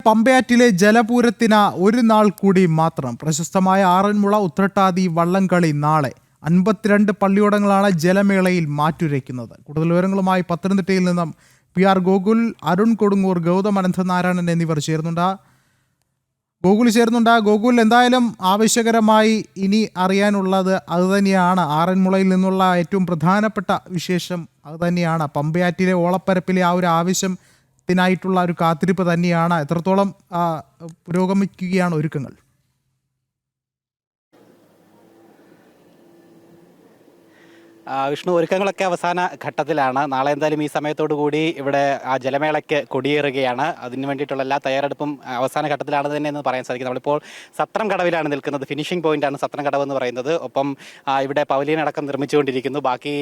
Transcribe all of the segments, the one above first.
പമ്പയാറ്റിലെ ജലപൂരത്തിന് ഒരു നാൾ കൂടി മാത്രം. പ്രശസ്തമായ ആറന്മുള ഉത്രട്ടാതി വള്ളംകളി നാളെ. 52 പള്ളിയോടങ്ങളാണ് ജലമേളയിൽ മാറ്റുരയ്ക്കുന്നത്. കൂടുതൽ വിവരങ്ങളുമായി പത്തനംതിട്ടയിൽ നിന്നും PR ഗോകുൽ, അരുൺ കൊടുങ്ങൂർ, ഗൗതം അനന്തനാരായണൻ എന്നിവർ ചേരുന്നുണ്ട്. ഗോകുൽ, എന്തായാലും ആവശ്യകരമായി ഇനി അറിയാനുള്ളത് അതുതന്നെയാണ്. ആറന്മുളയിൽ നിന്നുള്ള ഏറ്റവും പ്രധാനപ്പെട്ട വിശേഷം അതുതന്നെയാണ്. പമ്പയാറ്റിലെ ഓളപ്പരപ്പിലെ ആ ഒരു ആവശ്യത്തിനായിട്ടുള്ള ഒരു കാത്തിരിപ്പ് തന്നെയാണ്. എത്രത്തോളം പുരോഗമിക്കുകയാണ് ഒരുക്കങ്ങൾ? വിഷ്ണു, ഒരുക്കങ്ങളൊക്കെ അവസാന ഘട്ടത്തിലാണ്. നാളെ എന്തായാലും ഈ സമയത്തോടു കൂടി ഇവിടെ ആ ജലമേളയ്ക്ക് കൊടിയേറുകയാണ്. അതിന് വേണ്ടിയിട്ടുള്ള എല്ലാ തയ്യാറെടുപ്പും അവസാന ഘട്ടത്തിലാണ് തന്നെ എന്ന് പറയാൻ സാധിക്കും. നമ്മളിപ്പോൾ സത്രം കടവിലാണ് നിൽക്കുന്നത്. ഫിനിഷിംഗ് പോയിന്റാണ് സത്രം കടവ് എന്ന് പറയുന്നത്. ഒപ്പം ഇവിടെ പവലിയൻ അടക്കം നിർമ്മിച്ചുകൊണ്ടിരിക്കുന്നു. ബാക്കി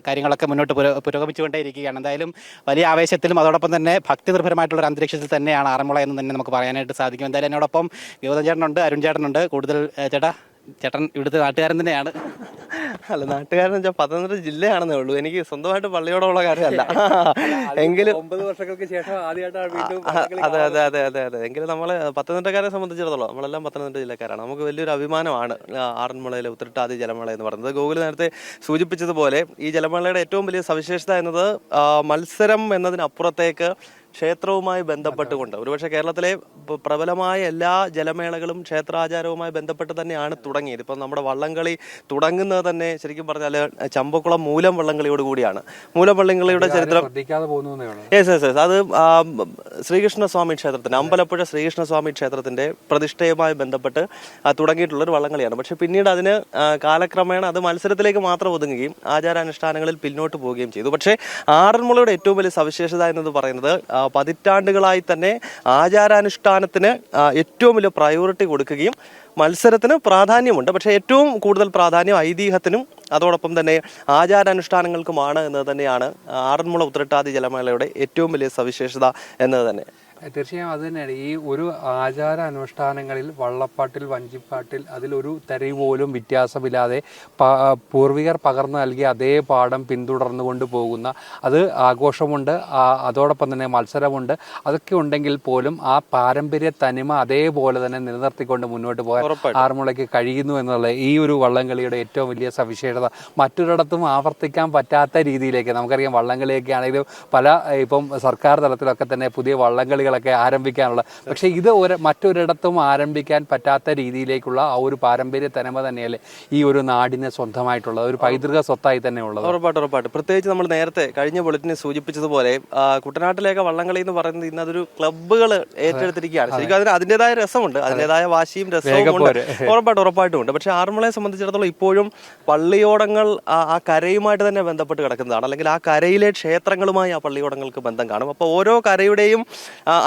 കാര്യങ്ങളൊക്കെ മുന്നോട്ട് പുരോഗമിച്ചുകൊണ്ടേയിരിക്കുകയാണ്. എന്തായാലും വലിയ ആവേശത്തിലും അതോടൊപ്പം തന്നെ ഭക്തി നിർഭരമായിട്ടുള്ള ഒരു അന്തരീക്ഷത്തിൽ തന്നെയാണ് ആറന്മുള എന്ന് തന്നെ നമുക്ക് പറയാനായിട്ട് സാധിക്കും. എന്തായാലും എന്നോടൊപ്പം ഗൗതം ചേട്ടനുണ്ട്, അരുൺ ചേട്ടനുണ്ട്. കൂടുതൽ ചേട്ടൻ ഇവിടുത്തെ നാട്ടുകാരൻ തന്നെയാണ്. അല്ല, നാട്ടുകാരെന്ന് വെച്ചാൽ പത്തനംതിട്ട ജില്ലയാണെന്നേ ഉള്ളൂ. എനിക്ക് സ്വന്തമായിട്ട് പള്ളിയോടമുള്ള കാര്യമല്ല. എങ്കിലും 9 വർഷങ്ങൾക്ക് ശേഷം ആദ്യമായിട്ടാണ്. അതെ. എങ്കിലും നമ്മളെ പത്തനംതിട്ടക്കാരെ സംബന്ധിച്ചിടത്തോളം നമ്മളെല്ലാം പത്തനംതിട്ട ജില്ലക്കാരാണ്. നമുക്ക് വലിയൊരു അഭിമാനമാണ് ആറന്മുളയിലെ ഉത്രട്ടാതി ജലമേള എന്ന് പറയുന്നത്. ഗോകുൽ നേരത്തെ സൂചിപ്പിച്ചതുപോലെ ഈ ജലമേളയുടെ ഏറ്റവും വലിയ സവിശേഷത എന്നത് മത്സരം എന്നതിനപ്പുറത്തേക്ക് ക്ഷേത്രവുമായി ബന്ധപ്പെട്ടുകൊണ്ട്, ഒരുപക്ഷെ കേരളത്തിലെ പ്രബലമായ എല്ലാ ജലമേളകളും ക്ഷേത്രാചാരവുമായി ബന്ധപ്പെട്ട് തന്നെയാണ് തുടങ്ങിയത്. ഇപ്പം നമ്മുടെ വള്ളംകളി തുടങ്ങുന്നത് തന്നെ ശരിക്കും പറഞ്ഞാൽ ചമ്പക്കുളം മൂലം വള്ളംകളിയോട് കൂടിയാണ്. മൂലം വള്ളംകളിയുടെ ചരിത്രം അത് ശ്രീകൃഷ്ണസ്വാമി ക്ഷേത്രത്തിന്റെ, അമ്പലപ്പുഴ ശ്രീകൃഷ്ണസ്വാമി ക്ഷേത്രത്തിന്റെ പ്രതിഷ്ഠയുമായി ബന്ധപ്പെട്ട് തുടങ്ങിയിട്ടുള്ളൊരു വള്ളംകളിയാണ്. പക്ഷെ പിന്നീട് അതിന് കാലക്രമേണ അത് മത്സരത്തിലേക്ക് മാത്രം ഒതുങ്ങുകയും ആചാരാനുഷ്ഠാനങ്ങളിൽ പിന്നോട്ട് പോവുകയും ചെയ്തു. പക്ഷേ ആറന്മുളയുടെ ഏറ്റവും വലിയ സവിശേഷത എന്നത് പറയുന്നത് പതിറ്റാണ്ടുകളായി തന്നെ ആചാരാനുഷ്ഠാനത്തിന് ഏറ്റവും വലിയ പ്രയോറിറ്റി കൊടുക്കുകയും മത്സരത്തിന് പ്രാധാന്യമുണ്ട്, പക്ഷേ ഏറ്റവും കൂടുതൽ പ്രാധാന്യം ഐതിഹ്യത്തിനും അതോടൊപ്പം തന്നെ ആചാരാനുഷ്ഠാനങ്ങൾക്കുമാണ് എന്നത് തന്നെയാണ് ആറന്മുള ഉത്രട്ടാതി ജലമേളയുടെ ഏറ്റവും വലിയ സവിശേഷത എന്നത് തന്നെ. തീർച്ചയായും അത് തന്നെയാണ്. ഈ ഒരു ആചാര അനുഷ്ഠാനങ്ങളിൽ വള്ളപ്പാട്ടിൽ, വഞ്ചിപ്പാട്ടിൽ അതിലൊരു തരി പോലും വ്യത്യാസമില്ലാതെ പൂർവികർ പകർന്നു നൽകിയ അതേ പാഠം പിന്തുടർന്നു കൊണ്ട് പോകുന്ന, അത് ആഘോഷമുണ്ട്, അതോടൊപ്പം തന്നെ മത്സരമുണ്ട്. അതൊക്കെ ഉണ്ടെങ്കിൽ പോലും ആ പാരമ്പര്യ തനിമ അതേപോലെ തന്നെ നിലനിർത്തിക്കൊണ്ട് മുന്നോട്ട് പോകാൻ ആറന്മുളയ്ക്ക് കഴിയുന്നു എന്നുള്ള ഈ ഒരു വള്ളംകളിയുടെ ഏറ്റവും വലിയ സവിശേഷത. മറ്റൊരിടത്തും ആവർത്തിക്കാൻ പറ്റാത്ത രീതിയിലേക്ക്, നമുക്കറിയാം വള്ളംകളിയൊക്കെ ആണെങ്കിലും പല ഇപ്പം സർക്കാർ തലത്തിലൊക്കെ തന്നെ പുതിയ വള്ളംകളികളൊക്കെ ആരംഭിക്കാനുള്ള, പക്ഷേ ഇത് മറ്റൊരിടത്തും ആരംഭിക്കാൻ പറ്റാത്ത രീതിയിലേക്കുള്ള ആ ഒരു പാരമ്പര്യ തനിമ തന്നെയല്ലേ ഈ ഒരു നാടിനെ സ്വന്തമായിട്ടുള്ള ഒരു പൈതൃക സ്വത്തായി തന്നെ ഉള്ളത്. ഉറപ്പായിട്ട്. പ്രത്യേകിച്ച് നമ്മൾ നേരത്തെ കഴിഞ്ഞ ബുള്ളറ്റിനെ സൂചിപ്പിച്ചതുപോലെ കുട്ടനാട്ടിലേക്ക് വള്ളംകളി എന്ന് പറയുന്നത് ഇന്ന് അതൊരു ക്ലബ്ബുകൾ ഏറ്റെടുത്തിരിക്കുകയാണ്. ശരിക്കും അതിന് അതിൻ്റെതായ രസമുണ്ട്, അതിൻ്റെതായ വാശിയും രസവും ഉണ്ട്, ഉറപ്പായിട്ടും ഉണ്ട്. പക്ഷേ ആറന്മുളയെ സംബന്ധിച്ചിടത്തോളം ഇപ്പോഴും പള്ളിയോടങ്ങൾ ആ കരയുമായിട്ട് തന്നെ ബന്ധപ്പെട്ട് കിടക്കുന്നതാണ്, അല്ലെങ്കിൽ ആ കരയിലെ ക്ഷേത്രങ്ങളുമായി ആ പള്ളിയോടങ്ങൾക്ക് ബന്ധം കാണും. അപ്പോൾ ഓരോ കരയുടെയും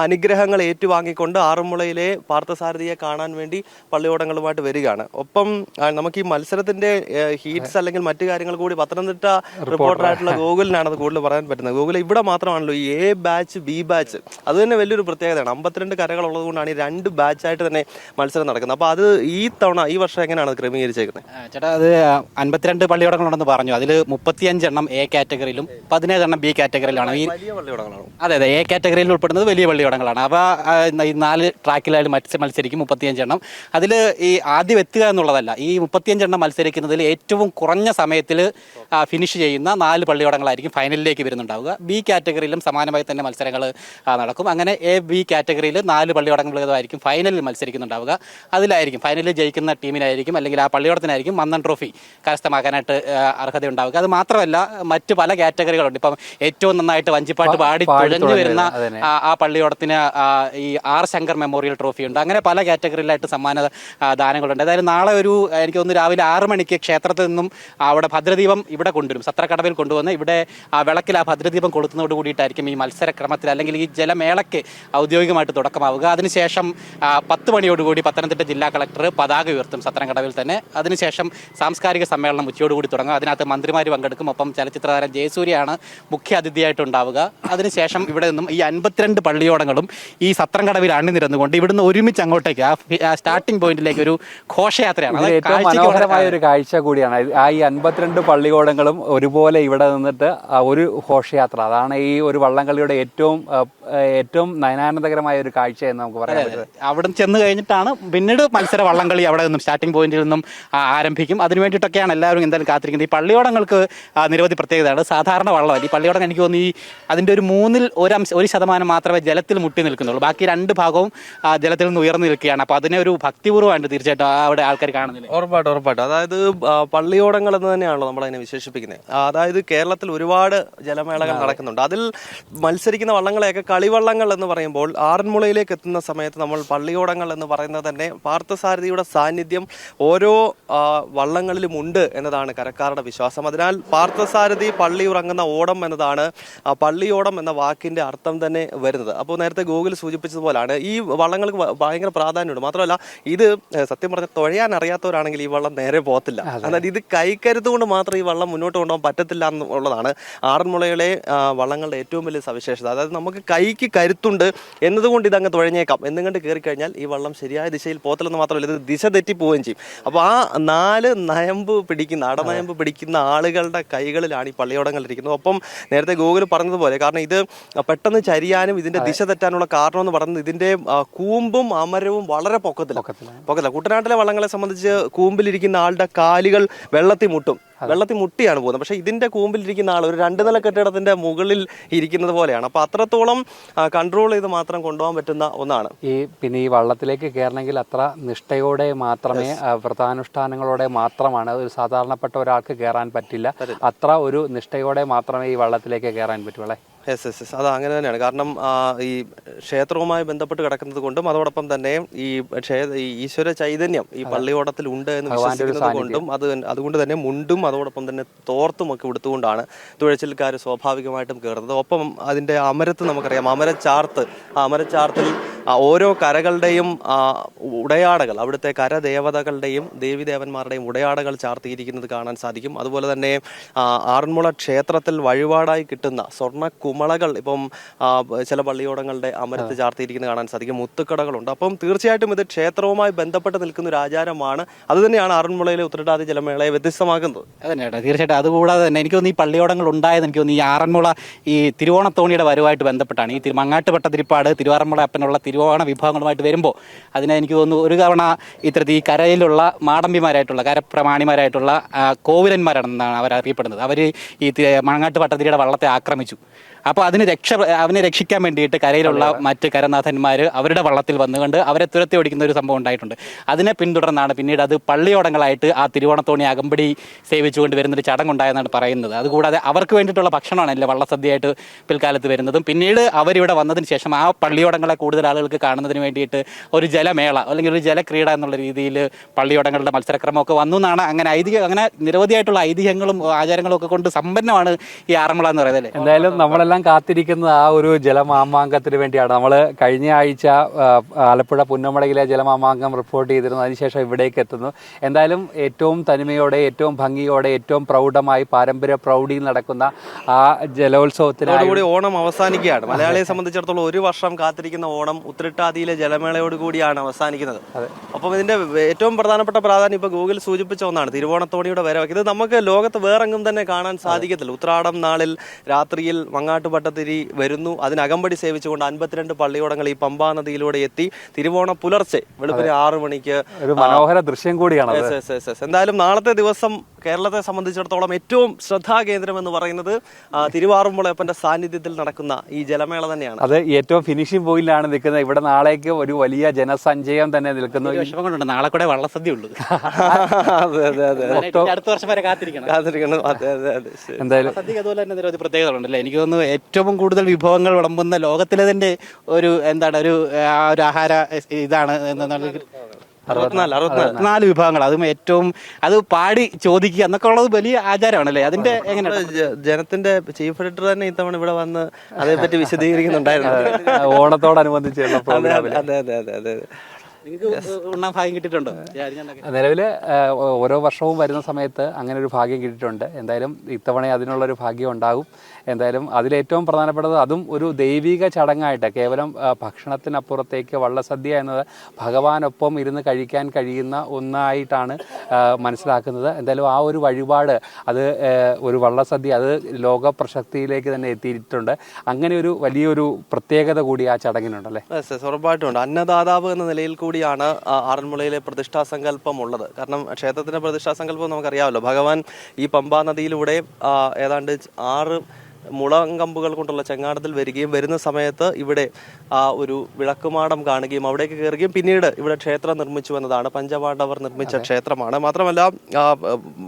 അനുഗ്രഹങ്ങൾ ഏറ്റുവാങ്ങിക്കൊണ്ട് ആറന്മുളയിലെ പാർത്ഥസാരഥിയെ കാണാൻ വേണ്ടി പള്ളിയോടങ്ങളുമായിട്ട് വരികയാണ്. ഒപ്പം നമുക്ക് ഈ മത്സരത്തിന്റെ ഹീറ്റ്സ് അല്ലെങ്കിൽ മറ്റു കാര്യങ്ങൾ കൂടി പത്തനംതിട്ട റിപ്പോർട്ടറായിട്ടുള്ള ഗോകുലിനാണ് അത് കൂടുതൽ പറയാൻ പറ്റുന്നത്. ഗോകുൽ, ഇവിടെ മാത്രമാണല്ലോ ഈ A ബാച്ച് B ബാച്ച്, അത് തന്നെ വലിയൊരു പ്രത്യേകതയാണ്. 52 കരകൾ ഉള്ളത് കൊണ്ടാണ് ഈ 2 ബാച്ചായിട്ട് തന്നെ മത്സരം നടക്കുന്നത്. അപ്പോൾ അത് ഈ വർഷം എങ്ങനെയാണ് ക്രമീകരിച്ചേക്കുന്നത്? ചേട്ടാ, അത് 52 പള്ളിയോടങ്ങളുണ്ടെന്ന് പറഞ്ഞു. അതിൽ 35 എണ്ണം A കാറ്റഗറിയിലും 17 എണ്ണം B കാറ്റഗറിയിലാണ്. ഈ വലിയ പള്ളിയോടങ്ങളാണ്. അതെ, A കാറ്റഗറിയിൽ ഉൾപ്പെടുന്നത് വലിയ പള്ളിയോടങ്ങളാണ്. അപ്പോൾ ഈ 4 ട്രാക്കിലായാലും മത്സരിക്കും 35 എണ്ണം. അതിൽ ഈ ആദ്യം എത്തുക എന്നുള്ളതല്ല, ഈ 35 എണ്ണം മത്സരിക്കുന്നതിൽ ഏറ്റവും കുറഞ്ഞ സമയത്തിൽ ഫിനിഷ് ചെയ്യുന്ന 4 പള്ളിയോടങ്ങളായിരിക്കും ഫൈനലിലേക്ക് വരുന്നുണ്ടാവുക. B കാറ്റഗറിയിലും സമാനമായി തന്നെ മത്സരങ്ങൾ നടക്കും. അങ്ങനെ A B കാറ്റഗറിയിൽ 4 പള്ളിയോടങ്ങളായിരിക്കും ഫൈനലിൽ മത്സരിക്കുന്നുണ്ടാവുക. അതിലായിരിക്കും ഫൈനലിൽ ജയിക്കുന്ന ടീമിനായിരിക്കും അല്ലെങ്കിൽ ആ പള്ളിയോടത്തിനായിരിക്കും മന്നൻ ട്രോഫി കരസ്ഥമാക്കാനായിട്ട് അർഹതയുണ്ടാവുക. അത് മാത്രമല്ല, മറ്റ് പല കാറ്റഗറികളുണ്ട്. ഇപ്പം ഏറ്റവും നന്നായിട്ട് വഞ്ചിപ്പാട്ട് പാടി തുഴഞ്ഞു വരുന്ന ആ പള്ളിയോടത്തിന് ഈ R ശങ്കർ മെമ്മോറിയൽ ട്രോഫി ഉണ്ട്. അങ്ങനെ പല കാറ്റഗറിയിലായിട്ട് സമ്മാന ദാനങ്ങളുണ്ട്. അതായത് നാളെ എനിക്ക് തോന്നുന്നു രാവിലെ 6 മണിക്ക് ക്ഷേത്രത്തിൽ നിന്നും അവിടെ ഭദ്രദീപം ഇവിടെ കൊണ്ടുവരും, സത്രക്കടവിൽ കൊണ്ടുവന്ന് ഇവിടെ വിളക്കിൽ ആ ഭദ്രദീപം കൊളുത്തുന്നതോട് കൂടിയിട്ടായിരിക്കും ഈ മത്സരക്രമത്തിൽ അല്ലെങ്കിൽ ഈ ജലമേളയ്ക്ക് ഔദ്യോഗികമായിട്ട് തുടക്കമാവുക. അതിനുശേഷം 10 മണിയോടുകൂടി പത്തനംതിട്ട ജില്ലാ കളക്ടർ പതാക ഉയർത്തും സത്രക്കടവിൽ തന്നെ. അതിനുശേഷം സാംസ്കാരിക സമ്മേളനം ഉച്ചയോടുകൂടി തുടങ്ങും. അതിനകത്ത് മന്ത്രിമാർ പങ്കെടുക്കും. ഒപ്പം ചലച്ചിത്രതാരം ജയസൂര്യയാണ് മുഖ്യ അതിഥിയായിട്ടുണ്ടാവുക. അതിനുശേഷം ഇവിടെ നിന്നും ഈ 52 പള്ളിയോടങ്ങൾ പള്ളിയോടങ്ങളും ഈ സത്രംകടവിൽ അണിനിരന്നുകൊണ്ട് ഇവിടുന്ന് ഒരുമിച്ച് അങ്ങോട്ടേക്ക് ആ സ്റ്റാർട്ടിംഗ് പോയിന്റിലേക്ക് ഒരു ഘോഷയാത്രയാണ്. ഇത് ഏറ്റവും മനോഹരമായ ഒരു കാഴ്ച കൂടിയാണ്. ആ ഈ 52 പള്ളിയോടങ്ങളും ഒരുപോലെ ഇവിടെ നിന്നിട്ട് ഒരു ഘോഷയാത്ര, അതാണ് ഈ ഒരു വള്ളംകളിയുടെ ഏറ്റവും നയനാനന്ദകരമായ ഒരു കാഴ്ച എന്ന് നമുക്ക് പറയാൻ പറ്റും. അവിടെ ചെന്ന് കഴിഞ്ഞിട്ടാണ് പിന്നീട് മത്സര വള്ളംകളി അവിടെ നിന്നും സ്റ്റാർട്ടിംഗ് പോയിന്റിൽ നിന്നും ആരംഭിക്കും. അതിന് വേണ്ടിയിട്ടൊക്കെയാണ് എല്ലാവരും എന്തായാലും കാത്തിരിക്കുന്നത്. ഈ പള്ളിയോടങ്ങൾക്ക് നിരവധി പ്രത്യേകതയാണ്. സാധാരണ വള്ളമല്ല ഈ പള്ളിയോടം. എനിക്ക് തോന്നുന്നു അതിൻ്റെ ഒരു 1% മാത്രമേ ജലത്തിൽ മുട്ടി നിൽക്കുന്നുള്ളൂ. ബാക്കി 2 ഭാഗവും ജലത്തിൽ നിന്ന് ഉയർന്നു നിൽക്കുകയാണ്. അപ്പോൾ അതിനെ ഒരു ഭക്തിപൂർവ്വമാണ് തീർച്ചയായിട്ടും അവിടെ ആൾക്കാർ കാണുന്നില്ല. ഉറപ്പായിട്ടും. അതായത് പള്ളിയോടങ്ങൾ എന്ന് തന്നെയാണല്ലോ നമ്മളതിനെ വിശേഷിപ്പിക്കുന്നത്. അതായത് കേരളത്തിൽ ഒരുപാട് ജലമേളകൾ നടക്കുന്നുണ്ട്. അതിൽ മത്സരിക്കുന്ന വള്ളങ്ങളെയൊക്കെ കളിവള്ളങ്ങൾ എന്ന് പറയുമ്പോൾ ആറന്മുളയിലേക്ക് എത്തുന്ന സമയത്ത് നമ്മൾ പള്ളിയോടങ്ങൾ എന്ന് പറയുന്നത് തന്നെ പാർത്ഥസാരഥിയുടെ സാന്നിധ്യം ഓരോ വള്ളങ്ങളിലും ഉണ്ട് എന്നതാണ് കരക്കാരുടെ വിശ്വാസം. അതിനാൽ പാർത്ഥസാരഥി പള്ളി ഉറങ്ങുന്ന ഓടം എന്നതാണ് പള്ളിയോടം എന്ന വാക്കിന്റെ അർത്ഥം തന്നെ വരുന്നത്. അപ്പോൾ നേരത്തെ ഗൂഗിൾ സൂചിപ്പിച്ചതുപോലാണ് ഈ വള്ളങ്ങൾക്ക് ഭയങ്കര പ്രാധാന്യമുണ്ട്. മാത്രമല്ല ഇത് സത്യം പറഞ്ഞാൽ തുഴയാൻ അറിയാത്തവരാണെങ്കിൽ ഈ വള്ളം നേരെ പോകത്തില്ല. എന്നാൽ ഇത് കൈക്കരുത്ത് കൊണ്ട് മാത്രം ഈ വള്ളം മുന്നോട്ട് കൊണ്ടുപോകാൻ പറ്റത്തില്ല എന്നുള്ളതാണ് ആറന്മുളയിലെ വള്ളങ്ങളുടെ ഏറ്റവും വലിയ സവിശേഷത. അതായത് നമുക്ക് കൈക്ക് കരുത്തുണ്ട് എന്നതുകൊണ്ട് ഇതങ്ങ് തുഴഞ്ഞേക്കാം എന്നും കണ്ട് കയറി കഴിഞ്ഞാൽ ഈ വള്ളം ശരിയായ ദിശയിൽ പോകത്തില്ലെന്ന് മാത്രമല്ല ഇത് ദിശ തെറ്റി പോവുകയും ചെയ്യും. അപ്പോൾ ആ 4 നയമ്പ് പിടിക്കുന്ന അടനയമ്പ് പിടിക്കുന്ന ആളുകളുടെ കൈകളിലാണ് ഈ പള്ളിയോടങ്ങൾ ഇരിക്കുന്നത്. ഒപ്പം നേരത്തെ ഗൂഗിൾ പറഞ്ഞതുപോലെ കാരണം ഇത് പെട്ടെന്ന് ചരിയാനും ഇതിന്റെ ദിശ തെറ്റാനുള്ള കാരണം എന്ന് പറയുന്നത് ഇതിന്റെ കൂമ്പും അമരവും വളരെ പൊക്കത്തില്ല. കുട്ടനാട്ടിലെ വള്ളങ്ങളെ സംബന്ധിച്ച് കൂമ്പിലിരിക്കുന്ന ആളുടെ കാലുകൾ വെള്ളത്തിൽ മുട്ടിയാണ് പോകുന്നത്. പക്ഷേ ഇതിന്റെ കൂമ്പിലിരിക്കുന്ന ആൾ ഒരു 2 നില കെട്ടിടത്തിന്റെ മുകളിൽ ഇരിക്കുന്നത് പോലെയാണ്. അപ്പൊ അത്രത്തോളം കൺട്രോൾ ചെയ്ത് മാത്രം കൊണ്ടുപോകാൻ പറ്റുന്ന ഒന്നാണ്. പിന്നെ ഈ വള്ളത്തിലേക്ക് കയറണമെങ്കിൽ അത്ര നിഷ്ഠയോടെ മാത്രമേ വ്രതാനുഷ്ഠാനങ്ങളോടെ മാത്രമാണ് ഒരു സാധാരണപ്പെട്ട ഒരാൾക്ക് കയറാൻ പറ്റില്ല. അത്ര ഒരു നിഷ്ഠയോടെ മാത്രമേ ഈ വള്ളത്തിലേക്ക് കയറാൻ പറ്റുള്ളൂ. യെസ് അത് അങ്ങനെ തന്നെയാണ്. കാരണം ഈ ക്ഷേത്രവുമായി ബന്ധപ്പെട്ട് കിടക്കുന്നത് കൊണ്ടും അതോടൊപ്പം തന്നെ ഈ ഈശ്വര ചൈതന്യം ഈ പള്ളിയോടത്തിൽ ഉണ്ട് എന്ന് വിശ്വസിക്കുന്നത് കൊണ്ടും അതുകൊണ്ട് തന്നെ മുണ്ടും അതോടൊപ്പം തന്നെ തോർത്തും ഒക്കെ എടുത്തുകൊണ്ടാണ് തുഴച്ചിൽക്കാർ സ്വാഭാവികമായിട്ടും കയറുന്നത്. ഒപ്പം അതിന്റെ അമരത്ത് നമുക്കറിയാം, അമരച്ചാർത്തിൽ ഓരോ കരകളുടെയും ഉടയാടകൾ, അവിടുത്തെ കരദേവതകളുടെയും ദേവീദേവന്മാരുടെയും ഉടയാടകൾ ചാർത്തിയിരിക്കുന്നത് കാണാൻ സാധിക്കും. അതുപോലെ തന്നെ ആറന്മുള ക്ഷേത്രത്തിൽ വഴിപാടായി കിട്ടുന്ന സ്വർണ്ണ കുമളകൾ ഇപ്പം ചില പള്ളിയോടങ്ങളുടെ അമരത്ത് ചാർത്തിയിരിക്കുന്നത് കാണാൻ സാധിക്കും. മുത്തുക്കടകളുണ്ട്. അപ്പം തീർച്ചയായിട്ടും ഇത് ക്ഷേത്രവുമായി ബന്ധപ്പെട്ട് നിൽക്കുന്ന ഒരു ആചാരമാണ്. അത് തന്നെയാണ് ആറന്മുളയിലെ ഉത്രട്ടാതി ജലമേളയെ വ്യത്യസ്തമാക്കുന്നത്. അതന്നെയാണ് തീർച്ചയായിട്ടും. അതുകൂടാതെ തന്നെ എനിക്ക് തോന്നുന്നു ഈ പള്ളിയോടങ്ങൾ ഉണ്ടായത് എനിക്ക് തോന്നുന്നു ഈ ആറന്മുള ഈ തിരുവോണത്തോണിയുടെ വരവായിട്ട് ബന്ധപ്പെട്ടാണ്. ഈ മങ്ങാട്ട് പട്ടതിരിപ്പാട് തിരുവാറന്മുള അപ്പനുള്ള തിരുവോണ വിഭാഗങ്ങളുമായിട്ട് വരുമ്പോൾ അതിനെ എനിക്ക് തോന്നുന്നു ഒരു തവണ ഇത്തരത്തിൽ ഈ കരയിലുള്ള മാടമ്പിമാരായിട്ടുള്ള കരപ്രമാണിമാരായിട്ടുള്ള കോവിലന്മാരാണെന്നാണ് അവർ അറിയപ്പെടുന്നത്. അവർ ഈ മങ്ങാട്ട് പട്ടതിരിയുടെ വള്ളത്തെ ആക്രമിച്ചു. അപ്പോൾ അവനെ രക്ഷിക്കാൻ വേണ്ടിയിട്ട് കരയിലുള്ള മറ്റ് കരനാഥന്മാർ അവരുടെ വള്ളത്തിൽ വന്നുകൊണ്ട് അവരെ തുരത്തി ഓടിക്കുന്ന ഒരു സംഭവം ഉണ്ടായിട്ടുണ്ട്. അതിനെ പിന്തുടർന്നാണ് പിന്നീട് അത് പള്ളിയോടങ്ങളായിട്ട് ആ തിരുവോണത്തോണി അകമ്പടി സേവിച്ചുകൊണ്ട് വരുന്നൊരു ചടങ്ങുണ്ടായെന്നാണ് പറയുന്നത്. അതുകൂടാതെ അവർക്ക് വേണ്ടിയിട്ടുള്ള ഭക്ഷണമാണല്ലേ വള്ളസദ്യയായിട്ട് പിൽക്കാലത്ത് വരുന്നതും. പിന്നീട് അവരിവിടെ വന്നതിന് ശേഷം ആ പള്ളിയോടങ്ങളെ കൂടുതൽ ആളുകൾക്ക് കാണുന്നതിന് വേണ്ടിയിട്ട് ഒരു ജലമേള അല്ലെങ്കിൽ ഒരു ജലക്രീഡ എന്നുള്ള രീതിയിൽ പള്ളിയോടങ്ങളുടെ മത്സരക്രമമൊക്കെ വന്നു എന്നാണ്. അങ്ങനെ നിരവധിയായിട്ടുള്ള ഐതിഹ്യങ്ങളും ആചാരങ്ങളും ഒക്കെ കൊണ്ട് സമ്പന്നമാണ് ഈ ആറന്മുള എന്ന് പറയുന്നത്. എന്തായാലും നമ്മളെല്ലാം കാത്തിരിക്കുന്നത് ആ ഒരു ജലമാമാങ്കത്തിന് വേണ്ടിയാണ്. നമ്മൾ കഴിഞ്ഞ ആഴ്ച ആലപ്പുഴ പുന്നമടയിലെ ജലമാമാങ്കം റിപ്പോർട്ട് ചെയ്തിരുന്നു. അതിനുശേഷം ഇവിടേക്ക് എത്തുന്നു. എന്തായാലും ഏറ്റവും തനിമയോടെ, ഏറ്റവും ഭംഗിയോടെ, ഏറ്റവും പ്രൗഢമായി പാരമ്പര്യ പ്രൗഢിയിൽ നടക്കുന്ന ആ ജലോത്സവത്തിനോടുകൂടി ഓണം അവസാനിക്കുകയാണ്. മലയാളിയെ സംബന്ധിച്ചിടത്തോളം ഒരു വർഷം കാത്തിരിക്കുന്ന ഓണം ഉത്രട്ടാതിയിലെ ജലമേളയോട് കൂടിയാണ് അവസാനിക്കുന്നത്. അപ്പം ഇതിന്റെ ഏറ്റവും പ്രധാനപ്പെട്ട പ്രാധാന്യം ഇപ്പൊ ഗൂഗിൾ സൂചിപ്പിച്ച ഒന്നാണ് തിരുവോണത്തോണിയുടെ വരവ്. ഇത് നമുക്ക് ലോകത്ത് വേറെങ്ങും തന്നെ കാണാൻ സാധിക്കത്തില്ല. ഉത്രാടം നാളിൽ രാത്രിയിൽ മങ്ങാട്ട് പട്ടത്തിരി വരുന്നു. അതിനകമ്പടി സേവിച്ചുകൊണ്ട് 52 പള്ളിയോടങ്ങൾ ഈ പമ്പാ നദിയിലൂടെ എത്തി തിരുവോണ പുലർച്ചെ വെളുപ്പിന് 6 മണിക്ക് ഒരു മനോഹര ദൃശ്യം കൂടിയാണ്. എന്തായാലും നാളത്തെ ദിവസം കേരളത്തെ സംബന്ധിച്ചിടത്തോളം ഏറ്റവും ശ്രദ്ധാകേന്ദ്രം എന്ന് പറയുന്നത് തിരുവാറന്മുളയപ്പന്റെ സാന്നിധ്യത്തിൽ നടക്കുന്ന ഈ ജലമേള തന്നെയാണ്. അത് ഏറ്റവും ഫിനിഷിംഗ് പോയിന്റിലാണ് നിൽക്കുന്നത്. ഇവിടെ നാളേക്ക് ഒരു വലിയ ജനസഞ്ചയം തന്നെ തന്നെ നിൽക്കുന്നു. നാളെ കൂടെ വള്ളസദ്യ ഉള്ളൂ. അടുത്ത വർഷം വരെ കാത്തിരിക്കണം. എന്തായാലും സദ്യക്ക് അതുപോലെ തന്നെ നിരവധി പ്രത്യേകതകളുണ്ടല്ലേ. എനിക്ക് തോന്നുന്നു ഏറ്റവും കൂടുതൽ വിഭവങ്ങൾ വിളമ്പുന്ന ലോകത്തിലെ തന്നെ ഒരു ആഹാര ഇതാണ് 64 വിഭവങ്ങൾ. അതും ഏറ്റവും അത് പാടി ചോദിക്കുക എന്നൊക്കെ ഉള്ളത് വലിയ ആചാരമാണല്ലേ. അതിന്റെ എങ്ങനെയാണ് ജനത്തിന്റെ ചീഫ് എഡിറ്റർ തന്നെ ഇത്തവണ ഇവിടെ വന്ന് അതേപറ്റി വിശദീകരിക്കുന്നുണ്ടായിരുന്നു ഓണത്തോടനുബന്ധിച്ചുള്ള. അതെ. നിങ്ങൾക്ക് ഉണ്ണാൻ ഭാഗ്യം കിട്ടിയിട്ടുണ്ടോ നിലവിൽ ഓരോ വർഷവും വരുന്ന സമയത്ത് അങ്ങനെ ഒരു ഭാഗ്യം കിട്ടിയിട്ടുണ്ട്. എന്തായാലും ഇത്തവണ അതിനുള്ളൊരു ഭാഗ്യം ഉണ്ടാകും. എന്തായാലും അതിലേറ്റവും പ്രധാനപ്പെട്ടത് അതും ഒരു ദൈവിക ചടങ്ങായിട്ട്, കേവലം ഭക്ഷണത്തിനപ്പുറത്തേക്ക് വള്ളസദ്യ എന്നത് ഭഗവാനൊപ്പം ഇരുന്ന് കഴിക്കാൻ കഴിയുന്ന ഒന്നായിട്ടാണ് മനസ്സിലാക്കുന്നത്. എന്തായാലും ആ ഒരു വഴിപാട്, അത് ഒരു വള്ളസദ്യ, അത് ലോക പ്രശസ്തിയിലേക്ക് തന്നെ എത്തിയിട്ടുണ്ട്. അങ്ങനെ ഒരു വലിയൊരു പ്രത്യേകത കൂടി ആ ചടങ്ങിനുണ്ടല്ലേ? ഉറപ്പായിട്ടുണ്ട്. അന്നദാതാവ് എന്ന നിലയിൽ കൂടിയാണ് ആറന്മുളയിലെ പ്രതിഷ്ഠാ സങ്കല്പം ഉള്ളത്. കാരണം ക്ഷേത്രത്തിന്റെ പ്രതിഷ്ഠാ സങ്കല്പം നമുക്കറിയാമല്ലോ. ഭഗവാൻ ഈ പമ്പാ നദിയിലൂടെ ഏതാണ്ട് 6 മുളങ്കമ്പുകൾ കൊണ്ടുള്ള ചെങ്ങാടത്തിൽ വരികയും വരുന്ന സമയത്ത് ഇവിടെ ഒരു വിളക്കുമാടം കാണുകയും അവിടേക്ക് കയറുകയും പിന്നീട് ഇവിടെ ക്ഷേത്രം നിർമ്മിച്ചു എന്നതാണ്. പഞ്ചപാണ്ഡവർ നിർമ്മിച്ച ക്ഷേത്രമാണ്. മാത്രമല്ല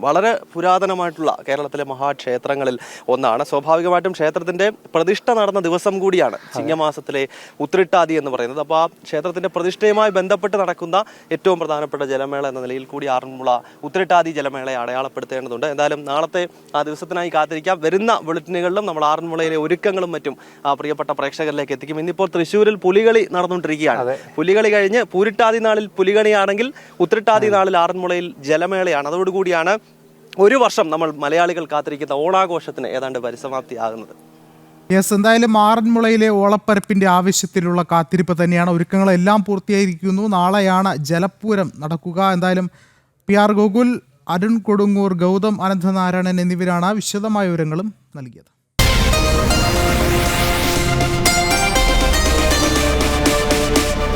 വളരെ പുരാതനമായിട്ടുള്ള കേരളത്തിലെ മഹാക്ഷേത്രങ്ങളിൽ ഒന്നാണ്. സ്വാഭാവികമായിട്ടും ക്ഷേത്രത്തിന്റെ പ്രതിഷ്ഠ നടന്ന ദിവസം കൂടിയാണ് ചിങ്ങമാസത്തിലെ ഉത്രിട്ടാതി എന്ന് പറയുന്നത്. അപ്പോൾ ആ ക്ഷേത്രത്തിന്റെ പ്രതിഷ്ഠയുമായി ബന്ധപ്പെട്ട് നടക്കുന്ന ഏറ്റവും പ്രധാനപ്പെട്ട ജലമേള എന്ന നിലയിൽ കൂടി ആറന്മുള ഉത്രിട്ടാതി ജലമേളയെ അടയാളപ്പെടുത്തേണ്ടതുണ്ട്. എന്തായാലും നാളത്തെ ആ ദിവസത്തിനായി കാത്തിരിക്കാം. വരുന്ന ബുള്ളറ്റിനുകളിലും നമ്മൾ ആറന്മുളയിലെ ഒരുക്കങ്ങളും മറ്റും പ്രിയപ്പെട്ട പ്രേക്ഷകരിലേക്ക് എത്തിക്കും. ഇന്നിപ്പോൾ തൃശ്ശൂരിൽ പുലികളി നടന്നുകൊണ്ടിരിക്കുകയാണ്. പുലികളി കഴിഞ്ഞ് പൂരിട്ടാതി നാളിൽ പുലികളിയാണെങ്കിൽ ഉത്രിട്ടാതി നാളിൽ ആറന്മുളയിൽ ജലമേളയാണ്. അതോടുകൂടിയാണ് ഒരു വർഷം നമ്മൾ മലയാളികൾ കാത്തിരിക്കുന്ന ഓണാഘോഷത്തിന് ഏതാണ്ട് പരിസമാപ്തിയാകുന്നത്. എന്തായാലും ആറന്മുളയിലെ ഓളപ്പരപ്പിന്റെ ആവശ്യത്തിലുള്ള കാത്തിരിപ്പ് തന്നെയാണ്. ഒരുക്കങ്ങളെല്ലാം പൂർത്തിയായിരിക്കുന്നു. നാളെയാണ് ജലപൂരം നടക്കുക. എന്തായാലും PR ഗോകുൽ, അരുൺ കൊടുങ്ങൂർ, ഗൗതം അനന്തനാരായണൻ എന്നിവരാണ് വിശദമായ വിവരങ്ങളും നൽകിയത്.